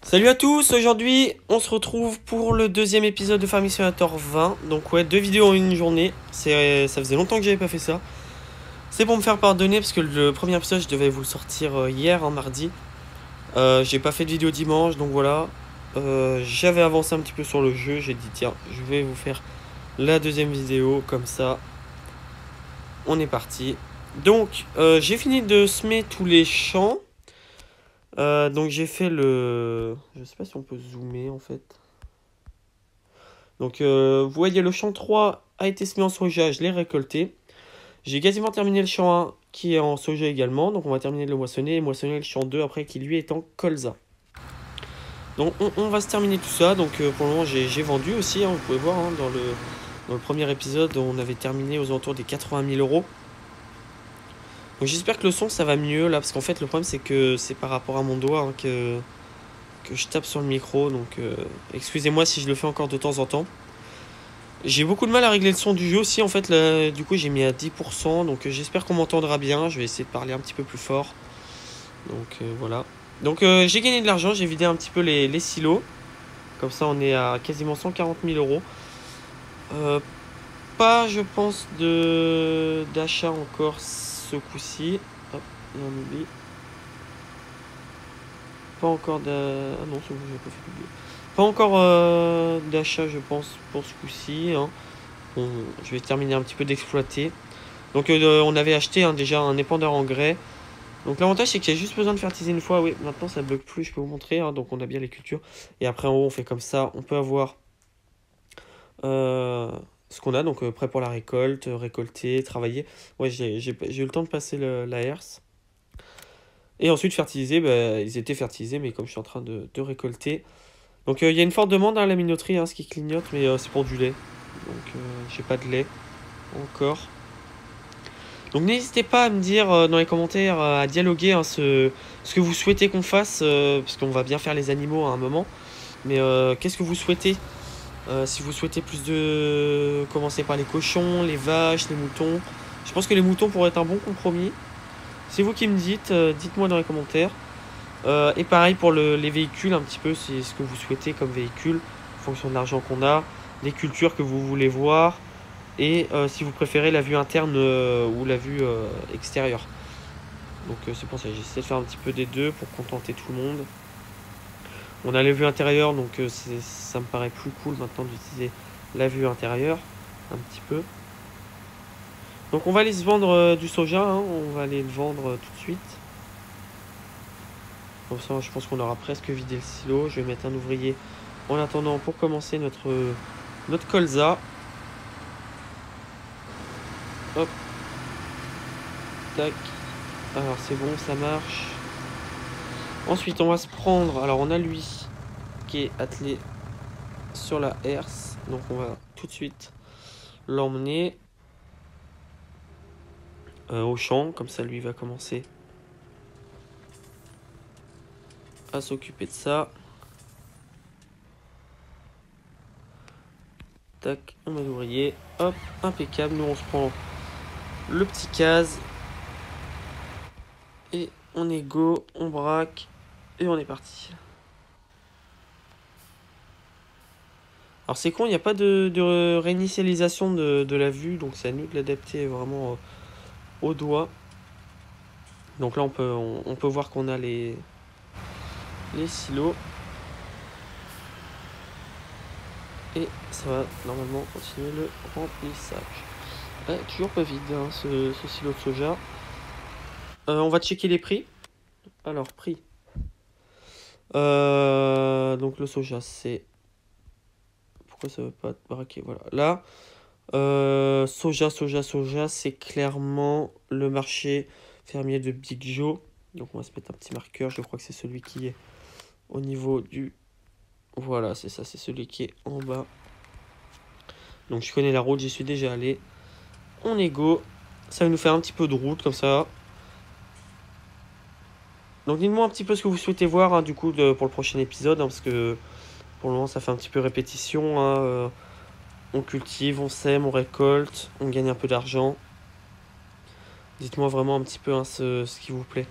Salut à tous, aujourd'hui on se retrouve pour le deuxième épisode de Farming Simulator 20. Donc ouais, 2 vidéos en une journée, ça faisait longtemps que j'avais pas fait ça. C'est pour me faire pardonner parce que le premier épisode je devais vous le sortir hier, mardi. J'ai pas fait de vidéo dimanche, donc voilà. J'avais avancé un petit peu sur le jeu, j'ai dit tiens, je vais vous faire la deuxième vidéo, comme ça on est parti. Donc j'ai fini de semer tous les champs. Donc j'ai fait le... Je sais pas si on peut zoomer en fait. Donc vous voyez le champ 3 a été semé en soja, je l'ai récolté. J'ai quasiment terminé le champ 1 qui est en soja également. Donc on va terminer de le moissonner et moissonner le champ 2 après qui lui est en colza. Donc on va se terminer tout ça. Donc pour le moment j'ai vendu aussi, vous pouvez voir dans le premier épisode on avait terminé aux alentours des 80 000 euros. Donc j'espère que le son ça va mieux là parce qu'en fait le problème c'est que c'est par rapport à mon doigt que je tape sur le micro, donc excusez-moi si je le fais encore de temps en temps. J'ai beaucoup de mal à régler le son du jeu aussi, en fait, là, du coup j'ai mis à 10%, donc j'espère qu'on m'entendra bien, je vais essayer de parler un petit peu plus fort. Donc voilà. Donc j'ai gagné de l'argent, j'ai vidé un petit peu les silos, comme ça on est à quasiment 140 000 euros. Pas, je pense, d'achat encore ce coup-ci. Hop, et on oublie. Pas encore de... Ah non, c'est bon, j'ai pas fait publier. Pas encore d'achat, je pense, pour ce coup-ci. Je vais terminer un petit peu d'exploiter. Donc on avait acheté déjà un épandeur engrais. Donc l'avantage c'est qu'il y a juste besoin de fertiliser une fois. Oui, maintenant ça bug plus, je peux vous montrer. Donc on a bien les cultures. Et après en haut on fait comme ça. On peut avoir ce qu'on a. Donc prêt pour la récolte, récolter, travailler. Ouais, j'ai eu le temps de passer la herse. Et ensuite fertiliser, ils étaient fertilisés, mais comme je suis en train de récolter. Donc il y a une forte demande à la minoterie, ce qui clignote, mais c'est pour du lait. Donc j'ai pas de lait encore. Donc n'hésitez pas à me dire dans les commentaires, à dialoguer ce que vous souhaitez qu'on fasse, parce qu'on va bien faire les animaux à un moment. Mais qu'est-ce que vous souhaitez? Si vous souhaitez plus de... Commencer par les cochons, les vaches, les moutons. Je pense que les moutons pourraient être un bon compromis. C'est vous qui me dites, dites-moi dans les commentaires. Et pareil pour les véhicules, un petit peu, c'est ce que vous souhaitez comme véhicule, en fonction de l'argent qu'on a, les cultures que vous voulez voir, et si vous préférez la vue interne ou la vue extérieure. Donc c'est pour ça que j'essaie de faire un petit peu des deux pour contenter tout le monde. On a la vue intérieure, donc ça me paraît plus cool maintenant d'utiliser la vue intérieure, un petit peu. Donc on va aller se vendre du soja, on va aller le vendre tout de suite. Comme ça, je pense qu'on aura presque vidé le silo. Je vais mettre un ouvrier en attendant pour commencer notre colza. Hop. Tac. Alors c'est bon, ça marche. Ensuite, on va se prendre... Alors on a lui qui est attelé sur la herse. Donc on va tout de suite l'emmener au champ. Comme ça, lui va commencer à s'occuper de ça. Tac, on met l'ouvrier. Hop, impeccable. Nous, on se prend le petit case. Et on est go, on braque. Et on est parti. Alors c'est con, il n'y a pas de réinitialisation de la vue. Donc c'est à nous de l'adapter vraiment au doigt. Donc là on peut voir qu'on a les silos. Et ça va normalement continuer le remplissage. Toujours pas vide ce silo de soja. On va checker les prix. Alors prix. Donc le soja c'est... Pourquoi ça veut pas braquer? Voilà. Là, soja, c'est clairement le marché fermier de Big Joe. Donc on va se mettre un petit marqueur. Je crois que c'est celui qui est au niveau du... Voilà, c'est ça, c'est celui qui est en bas. Donc je connais la route, j'y suis déjà allé. On est go. Ça va nous faire un petit peu de route comme ça. Donc dites-moi un petit peu ce que vous souhaitez voir du coup pour le prochain épisode. Parce que pour le moment ça fait un petit peu répétition. On cultive, on sème, on récolte, on gagne un peu d'argent. Dites-moi vraiment un petit peu ce qui vous plaît.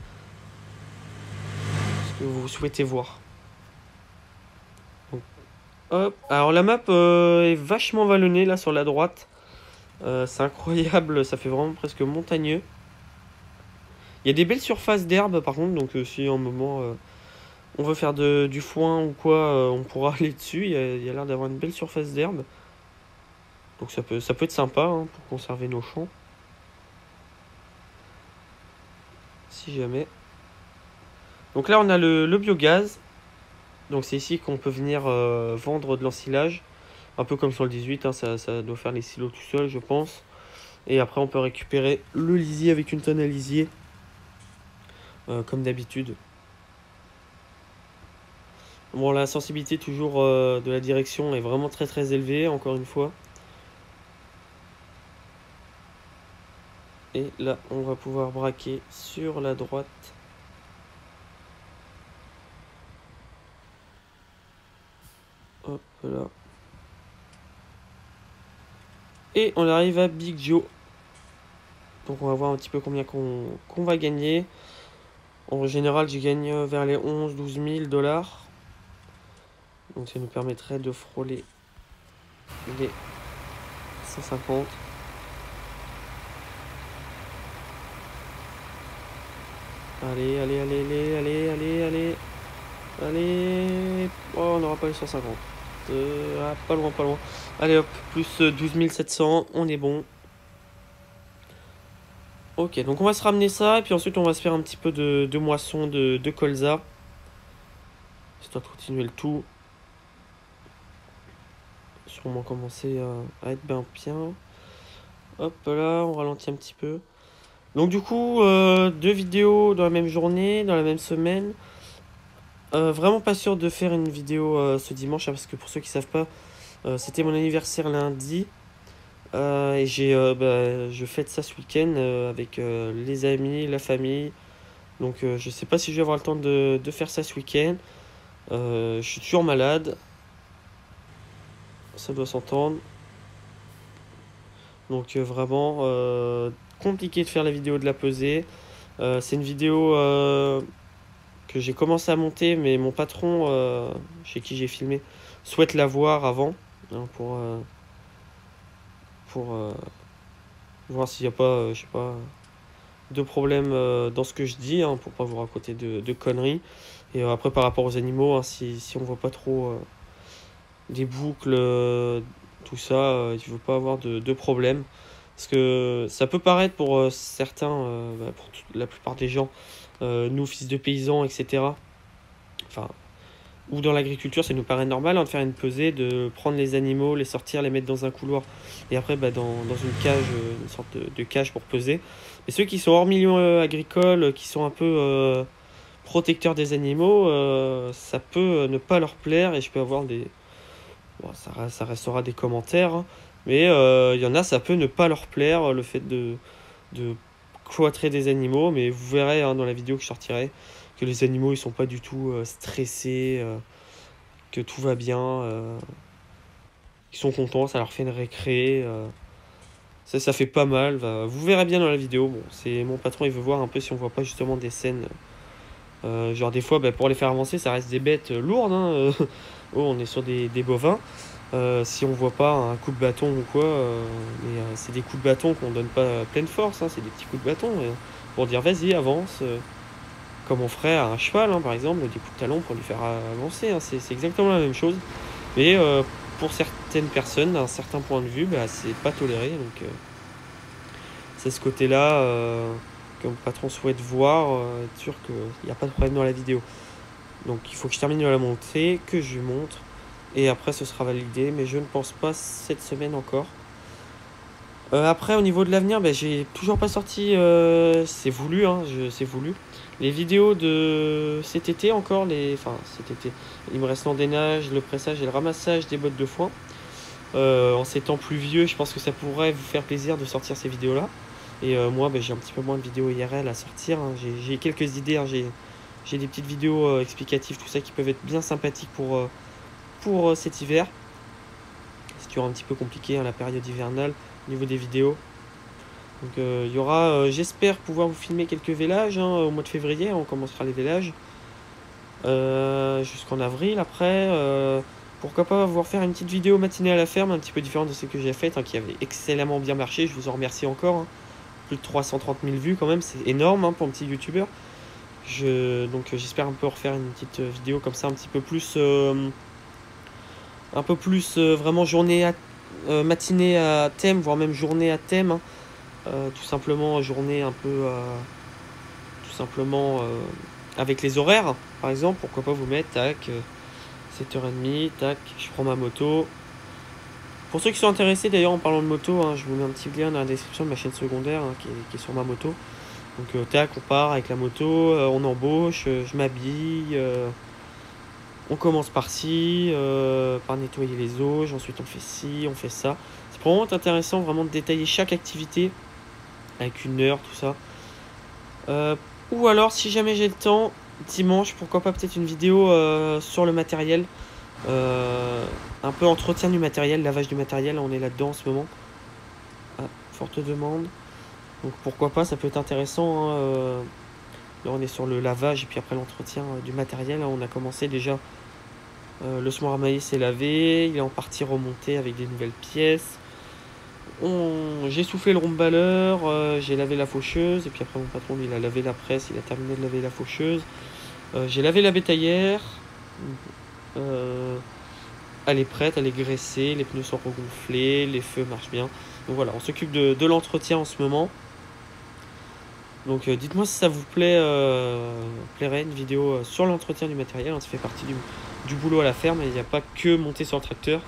Ce que vous souhaitez voir. Hop. Alors la map est vachement vallonnée là sur la droite. C'est incroyable, ça fait vraiment presque montagneux. Il y a des belles surfaces d'herbe par contre, donc si à un moment on veut faire du foin ou quoi, on pourra aller dessus. Il y a l'air d'avoir une belle surface d'herbe. Donc ça peut être sympa hein, pour conserver nos champs. Si jamais. Donc là on a le biogaz. Donc c'est ici qu'on peut venir vendre de l'ensilage. Un peu comme sur le 18, hein, ça doit faire les silos tout seul je pense. Et après on peut récupérer le lisier avec une tonne à lisier. Comme d'habitude. Bon, la sensibilité toujours de la direction est vraiment très très élevée, encore une fois. Et là, on va pouvoir braquer sur la droite. Hop là. Et on arrive à Big Joe. Donc on va voir un petit peu combien qu'on va gagner. En général, je gagne vers les 11-12 000 dollars. Donc ça nous permettrait de frôler les 150. Allez, allez, allez, allez, allez, allez, allez. Allez. Oh, on n'aura pas les 150. Pas loin, pas loin. Allez hop, plus 12 700, on est bon. Ok, donc on va se ramener ça, et puis ensuite on va se faire un petit peu de moisson de colza. Histoire de continuer le tout. Sûrement commencer à être bien. Hop là, on ralentit un petit peu. Donc du coup, 2 vidéos dans la même journée, dans la même semaine. Vraiment pas sûr de faire une vidéo ce dimanche, hein, parce que pour ceux qui savent pas, c'était mon anniversaire lundi. Et je fête ça ce week-end avec les amis, la famille. Donc je sais pas si je vais avoir le temps de faire ça ce week-end. Je suis toujours malade. Ça doit s'entendre. Donc vraiment compliqué de faire la vidéo de la pesée. C'est une vidéo que j'ai commencé à monter, mais mon patron, chez qui j'ai filmé, souhaite la voir avant, hein, pour voir s'il n'y a pas, je sais pas, de problème dans ce que je dis, hein, pour pas vous raconter de conneries. Et après, par rapport aux animaux, hein, si on voit pas trop des boucles, tout ça, il ne faut pas avoir de problème. Parce que ça peut paraître pour certains, pour la plupart des gens, nous, fils de paysans, etc. Enfin, ou dans l'agriculture, ça nous paraît normal hein, de faire une pesée, de prendre les animaux, les sortir, les mettre dans un couloir et après dans une cage, une sorte de cage pour peser. Mais ceux qui sont hors milieu agricole, qui sont un peu protecteurs des animaux, ça peut ne pas leur plaire et je peux avoir des... Bon, ça restera des commentaires, hein, mais il y en a, ça peut ne pas leur plaire, le fait de cloîtrer des animaux, mais vous verrez hein, dans la vidéo que je sortirai que les animaux ils sont pas du tout stressés, que tout va bien, ils sont contents, ça leur fait une récré, ça fait pas mal, vous verrez bien dans la vidéo. Bon, c'est mon patron, il veut voir un peu si on voit pas justement des scènes, genre des fois pour les faire avancer ça reste des bêtes lourdes, hein, oh, on est sur des bovins. Si on voit pas un coup de bâton ou quoi, mais c'est des coups de bâton qu'on donne pas pleine force, hein, c'est des petits coups de bâton pour dire vas-y avance, comme on ferait à un cheval hein, par exemple, des coups de talon pour lui faire avancer, hein, c'est exactement la même chose. Mais pour certaines personnes, d'un certain point de vue, c'est pas toléré, donc c'est ce côté-là que mon patron souhaite voir, être sûr qu'il n'y a pas de problème dans la vidéo. Donc il faut que je termine de la montrer, que je lui montre. Et après, ce sera validé, mais je ne pense pas cette semaine encore. Après, au niveau de l'avenir, j'ai toujours pas sorti, c'est voulu, hein, c'est voulu. Les vidéos de cet été encore, enfin cet été, il me reste l'endénage, le pressage et le ramassage des bottes de foin. En ces temps pluvieux, je pense que ça pourrait vous faire plaisir de sortir ces vidéos-là. Et moi, j'ai un petit peu moins de vidéos IRL à sortir, hein. J'ai quelques idées, hein, j'ai des petites vidéos explicatives, tout ça, qui peuvent être bien sympathiques pour cet hiver. C'est toujours un petit peu compliqué hein, la période hivernale au niveau des vidéos. Donc il y aura, j'espère pouvoir vous filmer quelques vélages hein, au mois de février, on commencera les vélages jusqu'en avril. Après pourquoi pas vous refaire une petite vidéo matinée à la ferme, un petit peu différente de ce que j'ai fait, hein, qui avait excellemment bien marché. Je vous en remercie encore, hein. Plus de 330 000 vues quand même, c'est énorme, hein, pour un petit youtubeur. Donc j'espère un peu refaire une petite vidéo comme ça, un peu plus vraiment matinée à thème, voire même journée à thème, hein. Tout simplement journée un peu, tout simplement avec les horaires, par exemple, pourquoi pas vous mettre, tac, 7h30, tac, je prends ma moto. Pour ceux qui sont intéressés d'ailleurs en parlant de moto, hein, je vous mets un petit lien dans la description de ma chaîne secondaire, hein, qui est sur ma moto. Donc tac, on part avec la moto, on embauche, je m'habille, on commence par-ci, par nettoyer les auges, ensuite on fait ci, on fait ça. C'est vraiment intéressant vraiment de détailler chaque activité avec une heure, tout ça. Ou alors si jamais j'ai le temps, dimanche, pourquoi pas peut-être une vidéo sur le matériel. Un peu entretien du matériel, lavage du matériel, on est là-dedans en ce moment. Ah, forte demande. Donc pourquoi pas, ça peut être intéressant, hein. Là on est sur le lavage et puis après l'entretien du matériel, hein. On a commencé déjà, le semoir à maïs est lavé, il est en partie remonté avec des nouvelles pièces. J'ai soufflé le rond-balleur, j'ai lavé la faucheuse et puis après mon patron il a lavé la presse, il a terminé de laver la faucheuse. J'ai lavé la bétaillère. Elle est prête, elle est graissée, les pneus sont regonflés, les feux marchent bien. Donc voilà, on s'occupe de l'entretien en ce moment. Donc dites-moi si ça vous plairait une vidéo sur l'entretien du matériel, hein. Ça fait partie du boulot à la ferme et il n'y a pas que monter sur le tracteur.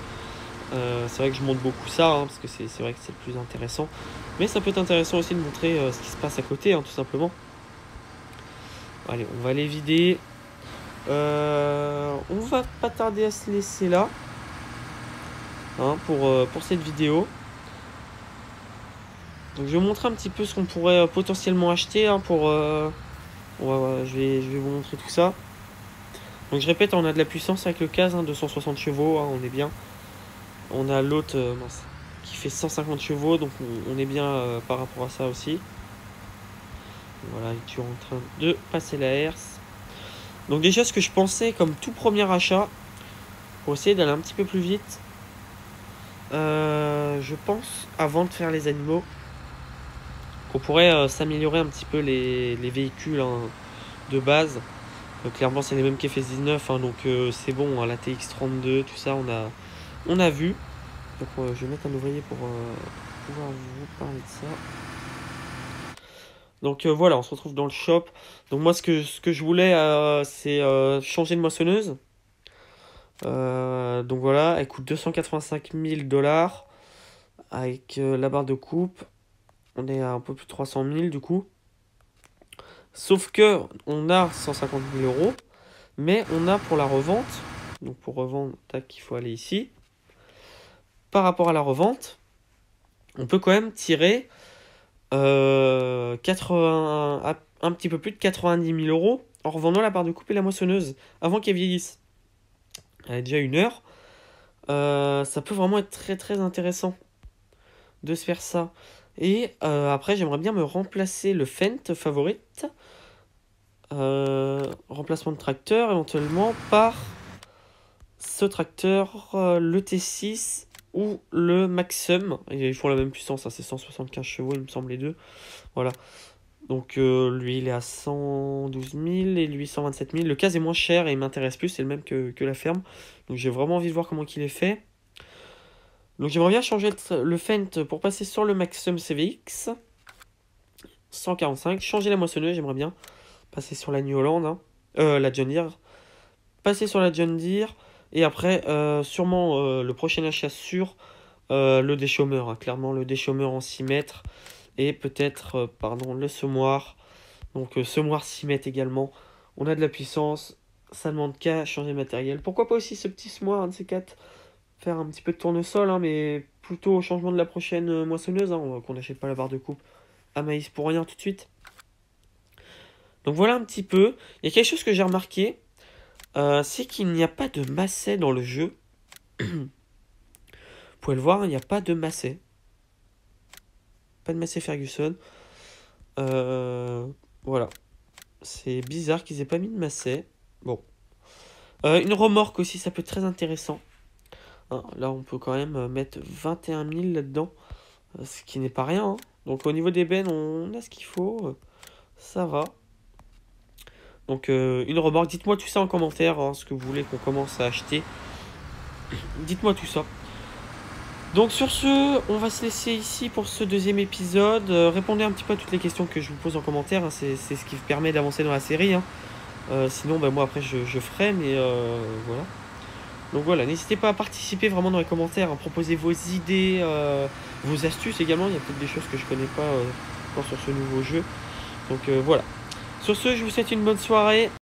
C'est vrai que je montre beaucoup ça, hein, parce que c'est vrai que c'est le plus intéressant. Mais ça peut être intéressant aussi de montrer ce qui se passe à côté, hein, tout simplement. Allez, on va les vider. On va pas tarder à se laisser là, hein, pour cette vidéo. Donc je vais vous montrer un petit peu ce qu'on pourrait potentiellement acheter, hein, je vais vous montrer tout ça. Donc je répète, on a de la puissance avec le CAZ, hein, 260 chevaux, hein, on est bien. On a l'autre qui fait 150 chevaux, donc on est bien par rapport à ça aussi. Voilà, il est toujours en train de passer la herse. Donc déjà, ce que je pensais comme tout premier achat, pour essayer d'aller un petit peu plus vite, je pense, avant de faire les animaux, qu'on pourrait s'améliorer un petit peu les véhicules, hein, de base. Clairement, c'est les mêmes qu'FS19, hein, donc c'est bon, hein, la TX32, tout ça, on a vu. Donc je vais mettre un ouvrier pour pouvoir vous parler de ça. Donc voilà, on se retrouve dans le shop. Donc moi, ce que je voulais, c'est changer de moissonneuse. Donc voilà, elle coûte 285 000 $. Avec la barre de coupe, on est à un peu plus de 300 000 du coup. Sauf que on a 150 000 €, mais on a pour la revente. Donc pour revendre, tac, il faut aller ici. Par rapport à la revente, on peut quand même tirer 80, un petit peu plus de 90 000 € en revendant la barre de coupe et la moissonneuse avant qu'elle vieillisse. Elle a déjà 1 heure. Ça peut vraiment être très très intéressant de se faire ça. Et après, j'aimerais bien me remplacer le Fendt Favorite. Remplacement de tracteur éventuellement par ce tracteur, le T6 ou le Maxum. Ils font la même puissance, hein, c'est 175 chevaux il me semble les deux. Voilà. Donc lui il est à 112 000 et lui 127 000. Le cas est moins cher et il m'intéresse plus, c'est le même que la ferme. Donc j'ai vraiment envie de voir comment il est fait. Donc j'aimerais bien changer le Fendt pour passer sur le Maxum CVX 145. Changer la moissonneuse, j'aimerais bien passer sur la New Holland, hein. La John Deere. Passer sur la John Deere. Et après, sûrement le prochain achat sur le déchaumeur, hein. Clairement, le déchaumeur en 6 mètres. Et peut-être, le semoir. Donc, semoir 6 mètres également. On a de la puissance. Ça demande qu'à changer de matériel. Pourquoi pas aussi ce petit semoir, un de ces quatre. Faire un petit peu de tournesol, hein, mais plutôt au changement de la prochaine moissonneuse, hein, qu'on n'achète pas la barre de coupe à maïs pour rien tout de suite. Donc voilà un petit peu. Il y a quelque chose que j'ai remarqué. C'est qu'il n'y a pas de masset dans le jeu. Vous pouvez le voir, hein, il n'y a pas de masset. Pas de masset Ferguson. Voilà. C'est bizarre qu'ils aient pas mis de masset. Bon. Une remorque aussi, ça peut être très intéressant. hein. Là, on peut quand même mettre 21 000 là-dedans, ce qui n'est pas rien, hein. Donc au niveau des bennes, on a ce qu'il faut, ça va. Donc une remorque, dites-moi tout ça en commentaire, hein, ce que vous voulez qu'on commence à acheter. Dites-moi tout ça. Donc sur ce, on va se laisser ici pour ce deuxième épisode. Répondez un petit peu à toutes les questions que je vous pose en commentaire, hein. C'est ce qui permet d'avancer dans la série, hein. Sinon, bah, moi après je ferai, mais voilà. Donc voilà, n'hésitez pas à participer vraiment dans les commentaires, à proposer vos idées, vos astuces également. Il y a peut-être des choses que je connais pas sur ce nouveau jeu. Donc voilà. Sur ce, je vous souhaite une bonne soirée.